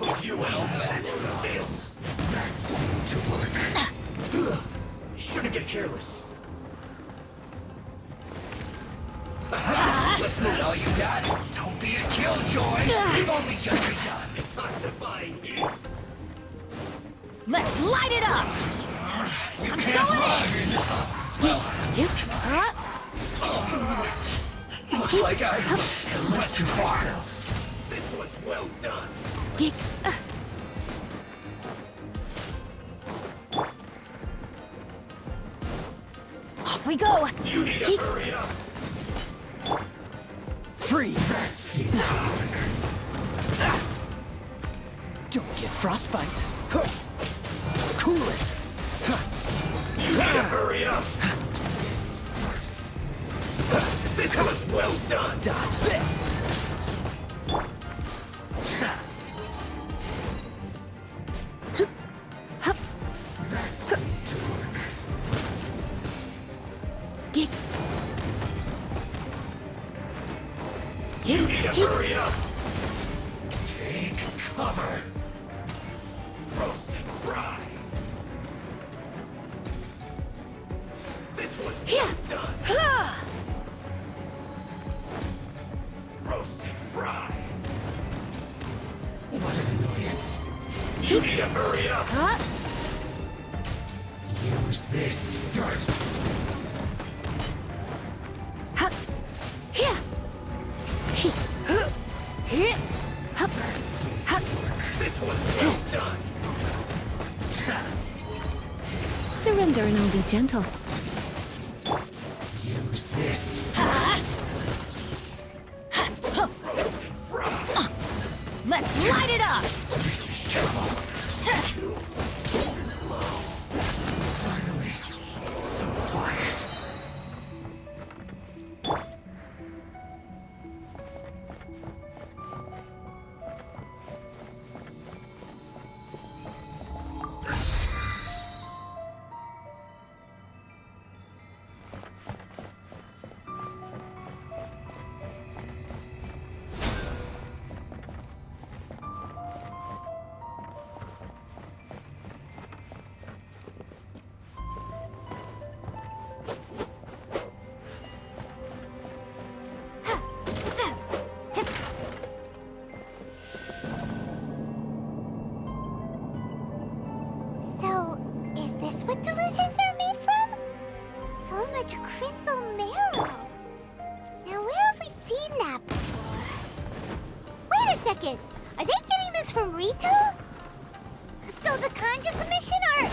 Could you well met this? That seemed to work. Shouldn't get careless. Let's move all you got. Don't be a killjoy. We've only just begun. Detoxifying heat. Let's light it up! You can't run. Looks like I went too far. This was well done. Off we go! You need to hurry up. Freeze! Don't get frostbite. Cool it. You need to hurry up. This was well done. Dodge this. That seemed to work. You need to hurry up. Take cover. Roast and fry. This was well done. Roast and fry. What an annoyance. You need to hurry up. Use this first. This was well done. Surrender and I'll be gentle. Use this first. Roast and fry. Let's light it up! This is trouble. Too low. Finally, so quiet. So, is this what delusions are made from? So much crystal marrow. Now, where have we seen that before? Wait a second. Are they getting this from Rito? So the Kanji Commission are...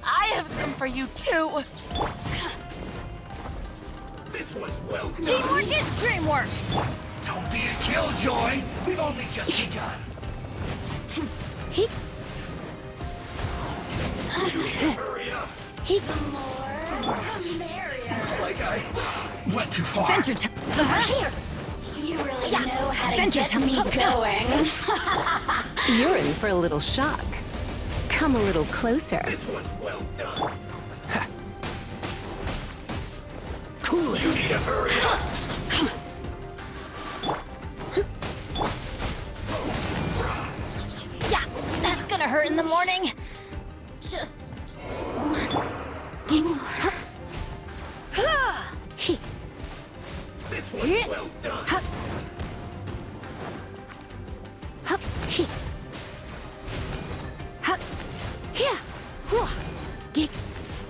I have some for you too! This was well done. Teamwork is dreamwork! Don't be a killjoy. We've only just begun. You need to hurry up. Looks like I went too far. Venture time! Here! You really Yeah. know how to Venture get time. me going. You're in for a little shock. Come a little closer. This was well done. Cool You it. need to hurry up. Yeah, that's gonna hurt in the morning! Just once. This was well done.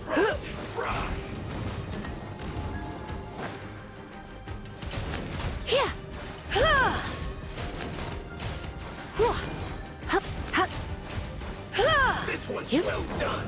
Roast and fry. This was well done.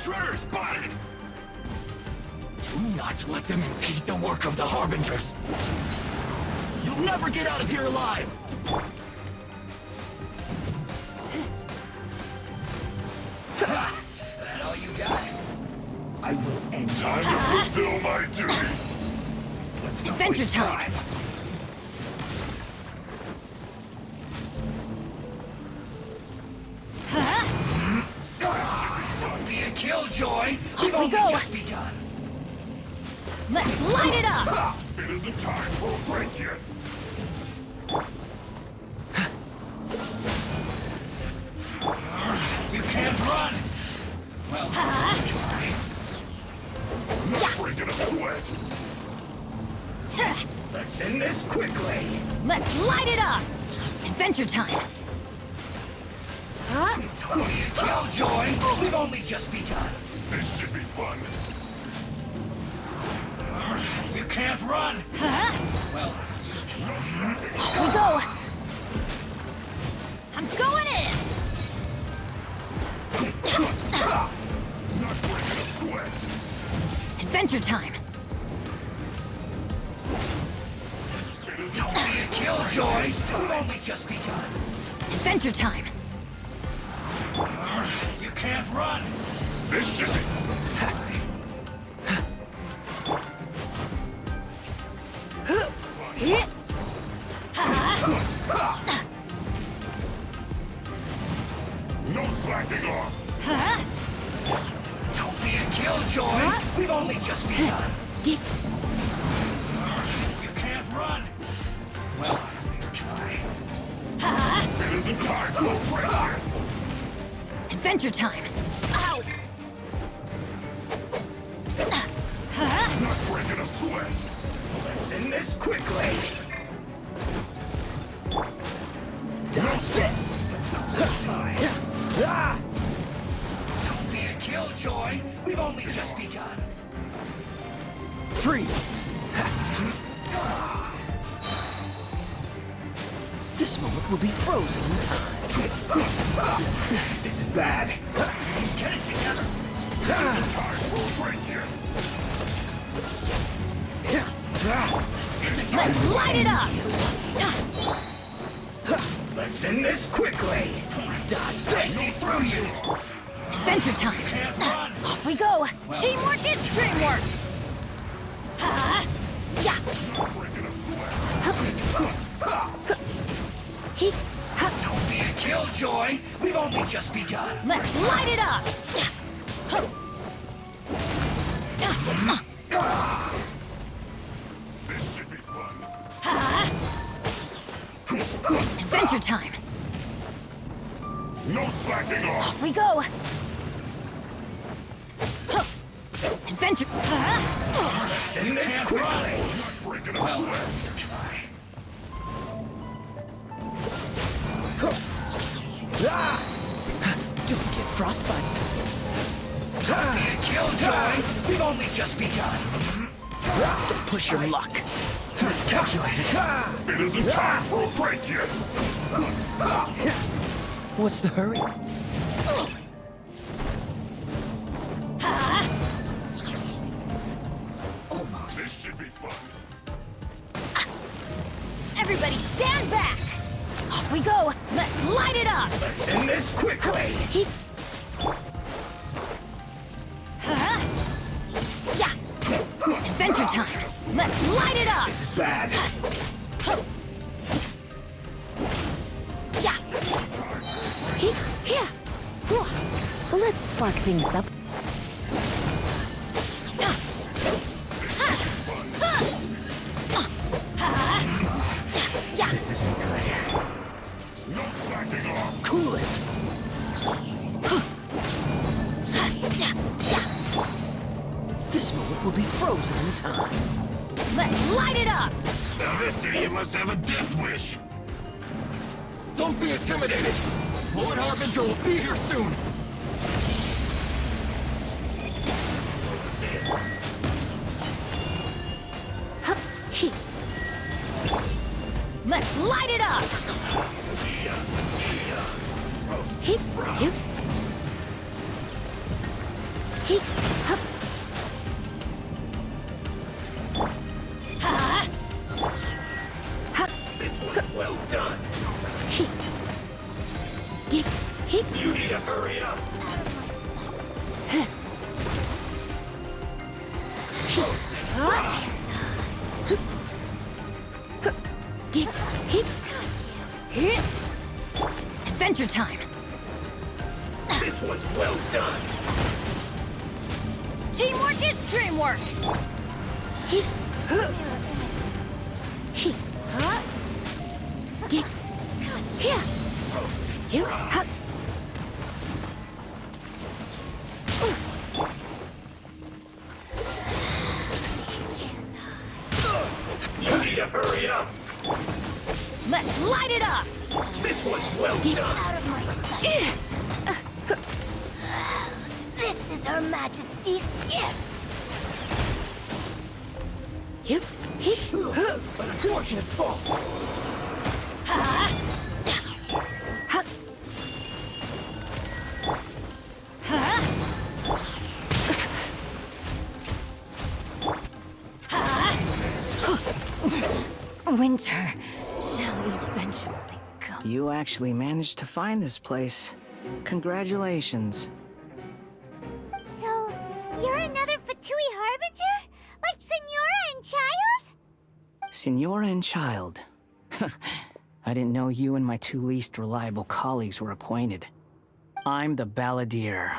Intruder spotted! Do not let them impede the work of the Harbingers. You'll never get out of here alive! Ha! That all you got? I will end you. Time to fulfill my duty. Let's not Adventure waste time. Don't be a killjoy! We've we only go. just begun! Let's light it up! It isn't time for a break yet. You can't run! Well, Not breaking a sweat. let's end this quickly! Let's light it up! Adventure time! Don't be a killjoy! We've only just begun! This should be fun. You can't run! Well, We go! I'm going in! Not breaking a sweat. Adventure time! It isn't don't be a killjoy! We've only just begun! Adventure time! You can't run! This should be. Yeah. No slacking off. Don't be a killjoy! We've only just begun! Get You can't run! Well, neither can I. It isn't time for a break yet. adventure time! Ow! Not breaking a sweat. Let's end this quickly! Dodge this! Let's not waste time! Ah! Don't be a killjoy! We've only just begun! Freeze! This moment will be frozen in time. This is bad! Get it together! Time for a break yet. Let's light it up! Let's end this quickly! Dodge I this! see through you! Adventure time! Can't run! Off we go! Teamwork is dreamwork! Yeah! Not breaking a sweat. Don't be a killjoy! We've only just begun! Let's light it up! This should be fun. Adventure time! No slacking off. Off we go! Adventure... Let's end this quickly! Not breaking a sweat. Don't get frostbite! Don't be a killjoy! We've only just begun! Don't push your luck! Miscalculated! It isn't time for a break yet. What's the hurry? Almost. This should be fun. Everybody stand back! Off we go! Let's light it up! Let's end this quickly! Yeah! Adventure time! Let's light it up! This is bad! Yeah! Here. Let's spark things up. Yeah! This isn't good. No slacking off. Cool it! This moment will be frozen in time. Let's light it up! Now this idiot must have a death wish. Don't be intimidated! Lord Harbinger will be here soon! Let's light it up! He, hup. Ha! Hup. This was well done. He. He. You need to hurry up. Adventure time! This was well done. Teamwork is dreamwork! He, he, he, here. You, huh. You need to hurry up. Let's light it up! This was well Get done. out of my sight! This is Her Majesty's gift. You, he, An unfortunate fault. ha, ha, ha, ha. Winter shall eventually come. You actually managed to find this place. Congratulations. So, you're another Fatui Harbinger? Like Senora and Child? Senora and Child. I didn't know you and my two least reliable colleagues were acquainted. I'm the Balladeer.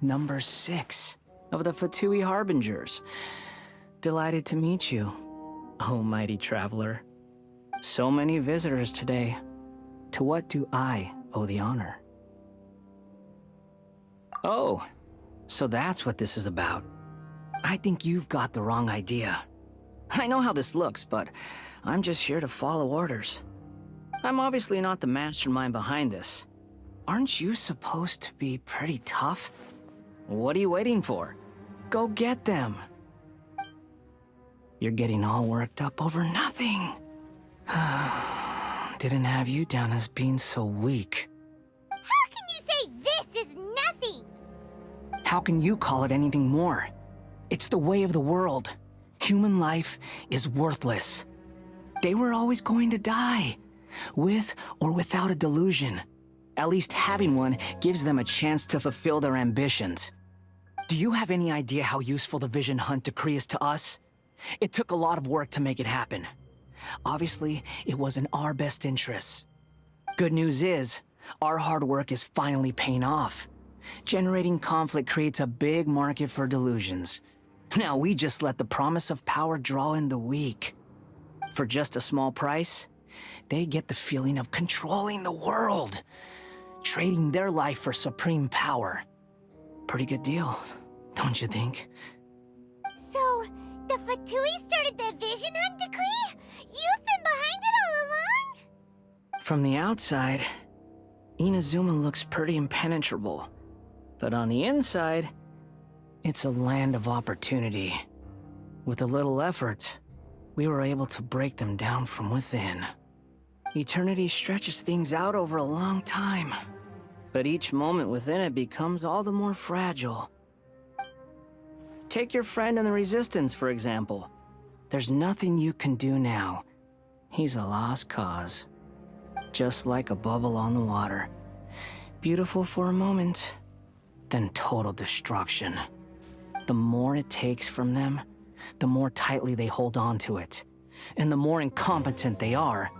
Number 6 of the Fatui Harbingers. Delighted to meet you, oh mighty traveler. So many visitors today. To what do I owe the honor? Oh, so that's what this is about. I think you've got the wrong idea. I know how this looks, but I'm just here to follow orders. I'm obviously not the mastermind behind this. Aren't you supposed to be pretty tough? What are you waiting for? Go get them. You're getting all worked up over nothing. Didn't have you down as being so weak. How can you say this is nothing? How can you call it anything more? It's the way of the world. Human life is worthless. They were always going to die, with or without a delusion. At least having one gives them a chance to fulfill their ambitions. Do you have any idea how useful the Vision Hunt decree is to us? It took a lot of work to make it happen. Obviously, it was in our best interests. Good news is, our hard work is finally paying off. Generating conflict creates a big market for delusions. Now we just let the promise of power draw in the weak. For just a small price, they get the feeling of controlling the world, trading their life for supreme power. Pretty good deal, don't you think? So, the Fatui started the Vision Hunt decree? You've been behind it all along? From the outside, Inazuma looks pretty impenetrable. But on the inside, it's a land of opportunity. With a little effort, we were able to break them down from within. Eternity stretches things out over a long time, but each moment within it becomes all the more fragile. Take your friend in the Resistance, for example. There's nothing you can do now. He's a lost cause. Just like a bubble on the water. Beautiful for a moment, then total destruction. The more it takes from them, the more tightly they hold on to it. And the more incompetent they are,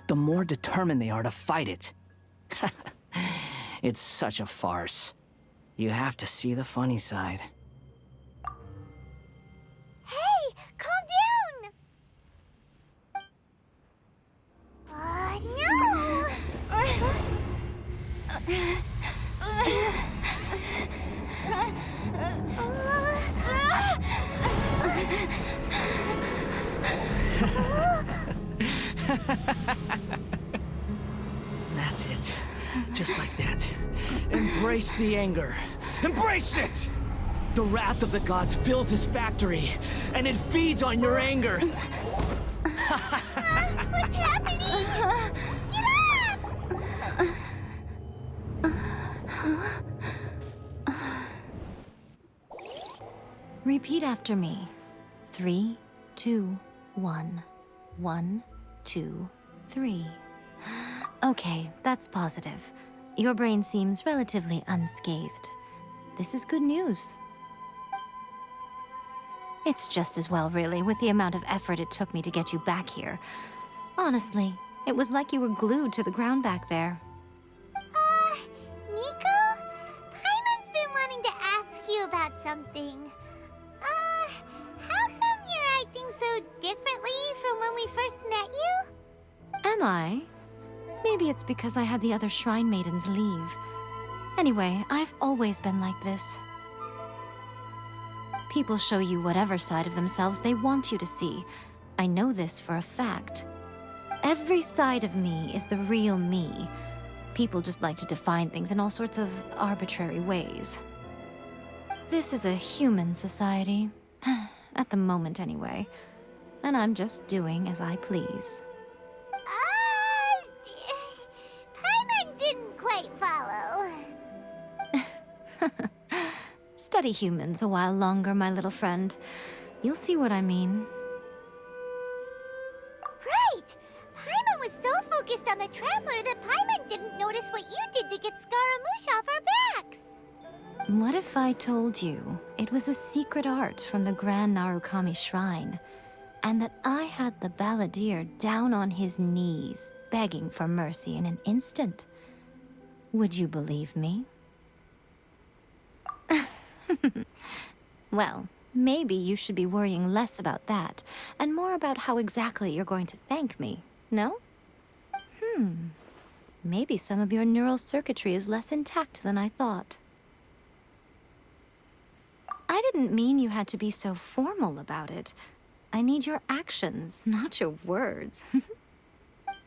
the more determined they are to fight it. It's such a farce. You have to see the funny side. Hey, calm down! That's it. Just like that. Embrace the anger. Embrace it! The wrath of the gods fills this factory, and it feeds on your anger. What's happening? Get up! Repeat after me. 3, 2, 1. 1, 2, 3. Okay, that's positive. Your brain seems relatively unscathed. This is good news. It's just as well, really, with the amount of effort it took me to get you back here. Honestly, it was like you were glued to the ground back there. Nico? Paimon's been wanting to ask you about something. How come you're acting so differently from when we first met you? Am I? Maybe it's because I had the other Shrine Maidens leave. Anyway, I've always been like this. People show you whatever side of themselves they want you to see. I know this for a fact. Every side of me is the real me. People just like to define things in all sorts of arbitrary ways. This is a human society. At the moment, anyway. And I'm just doing as I please. Paimon didn't quite follow. Study humans a while longer, my little friend. You'll see what I mean. Right! Paimon was so focused on the Traveler that Paimon didn't notice what you did to get Scaramouche off our backs. What if I told you it was a secret art from the Grand Narukami Shrine, and that I had the Balladeer down on his knees, begging for mercy in an instant? Would you believe me? Well, maybe you should be worrying less about that, and more about how exactly you're going to thank me, no? Maybe some of your neural circuitry is less intact than I thought. I didn't mean you had to be so formal about it. I need your actions, not your words.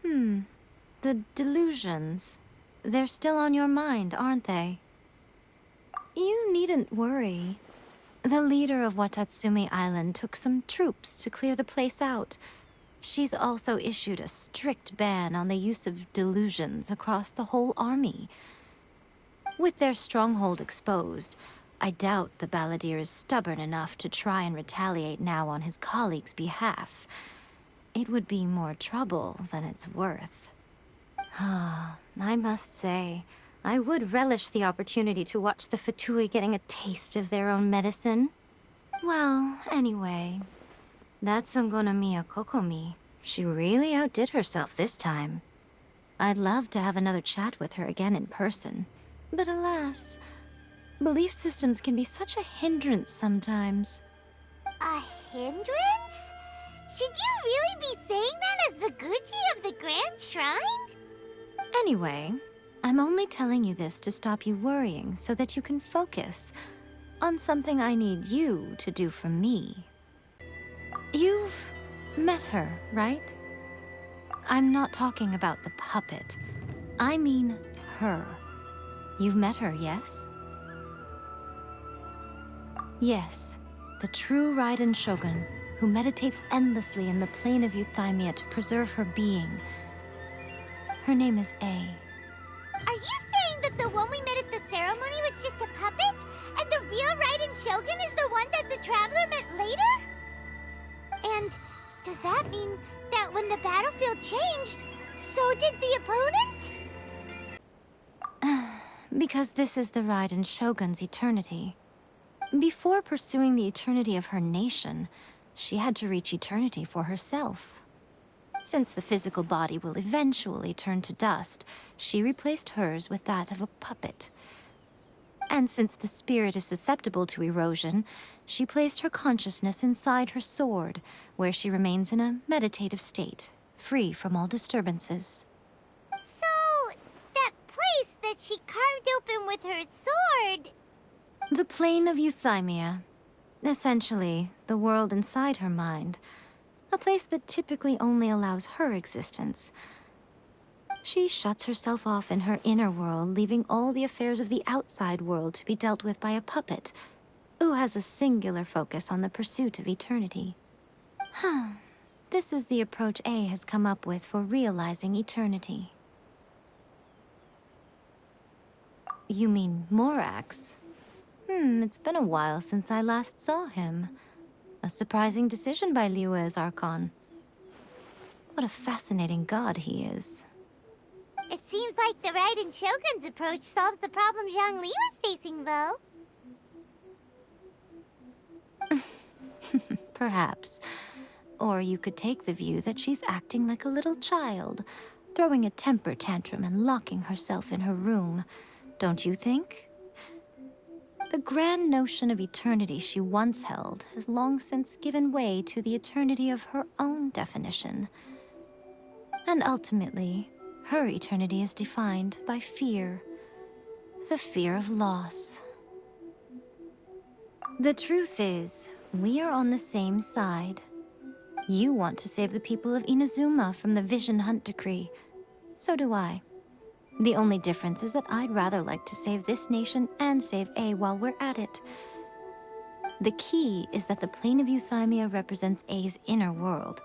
The delusions. They're still on your mind, aren't they? You needn't worry. The leader of Watatsumi Island took some troops to clear the place out. She's also issued a strict ban on the use of delusions across the whole army. With their stronghold exposed, I doubt the Balladeer is stubborn enough to try and retaliate now on his colleagues' behalf. It would be more trouble than it's worth. I must say, I would relish the opportunity to watch the Fatui getting a taste of their own medicine. Well, anyway, that Sungonomiya Kokomi, she really outdid herself this time. I'd love to have another chat with her again in person, but alas, belief systems can be such a hindrance sometimes. A hindrance? Should you really be saying that as the Gucci of the Grand Shrine? Anyway, I'm only telling you this to stop you worrying so that you can focus on something I need you to do for me. You've met her, right? I'm not talking about the puppet. I mean her. You've met her, yes? Yes, the true Raiden Shogun, who meditates endlessly in the plane of Euthymia to preserve her being. Her name is A. Are you saying that the one we met at the ceremony was just a puppet? And the real Raiden Shogun is the one that the Traveler met later? And does that mean that when the battlefield changed, so did the opponent? Because this is the Raiden Shogun's eternity. Before pursuing the eternity of her nation, she had to reach eternity for herself. Since the physical body will eventually turn to dust, she replaced hers with that of a puppet. And since the spirit is susceptible to erosion, she placed her consciousness inside her sword, where she remains in a meditative state, free from all disturbances. So, that place that she carved open with her sword... The plane of Euthymia. Essentially, the world inside her mind. A place that typically only allows her existence. She shuts herself off in her inner world, leaving all the affairs of the outside world to be dealt with by a puppet, who has a singular focus on the pursuit of eternity. This is the approach A has come up with for realizing eternity. You mean Morax? It's been a while since I last saw him. A surprising decision by Liyue's Archon. What a fascinating god he is. It seems like the Raiden Shogun's approach solves the problem Zhang Li was facing, though. Perhaps. Or you could take the view that she's acting like a little child, throwing a temper tantrum and locking herself in her room. Don't you think? The grand notion of eternity she once held has long since given way to the eternity of her own definition. And ultimately, her eternity is defined by fear. The fear of loss. The truth is, we are on the same side. You want to save the people of Inazuma from the Vision Hunt decree. So do I. The only difference is that I'd rather like to save this nation and save A while we're at it. The key is that the plane of Euthymia represents A's inner world.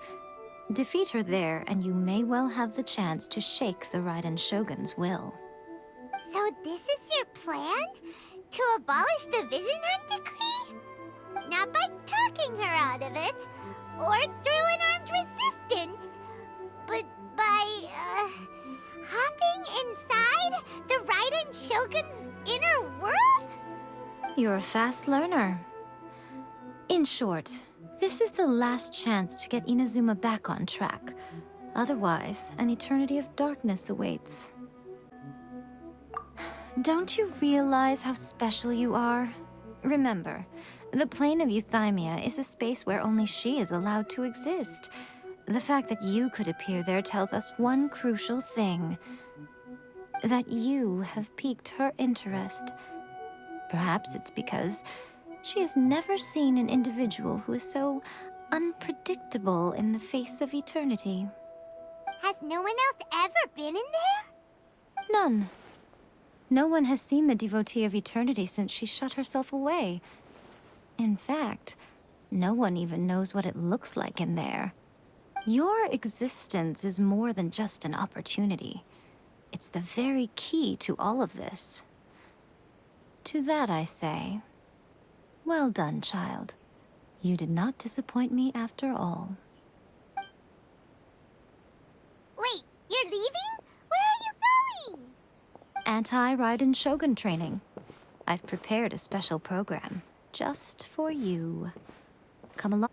Defeat her there, and you may well have the chance to shake the Raiden Shogun's will. So this is your plan? To abolish the Vision Hunt decree? Not by talking her out of it, or through an armed resistance, but by, hopping inside the Raiden Shogun's inner world? You're a fast learner. In short, this is the last chance to get Inazuma back on track. Otherwise, an eternity of darkness awaits. Don't you realize how special you are? Remember, the plane of Euthymia is a space where only she is allowed to exist. The fact that you could appear there tells us one crucial thing. That you have piqued her interest. Perhaps it's because she has never seen an individual who is so unpredictable in the face of eternity. Has no one else ever been in there? None. No one has seen the devotee of eternity since she shut herself away. In fact, no one even knows what it looks like in there. Your existence is more than just an opportunity. It's the very key to all of this. To that I say, well done, child. You did not disappoint me after all. Wait, you're leaving? Where are you going? Anti-Raiden Shogun training. I've prepared a special program just for you. Come along.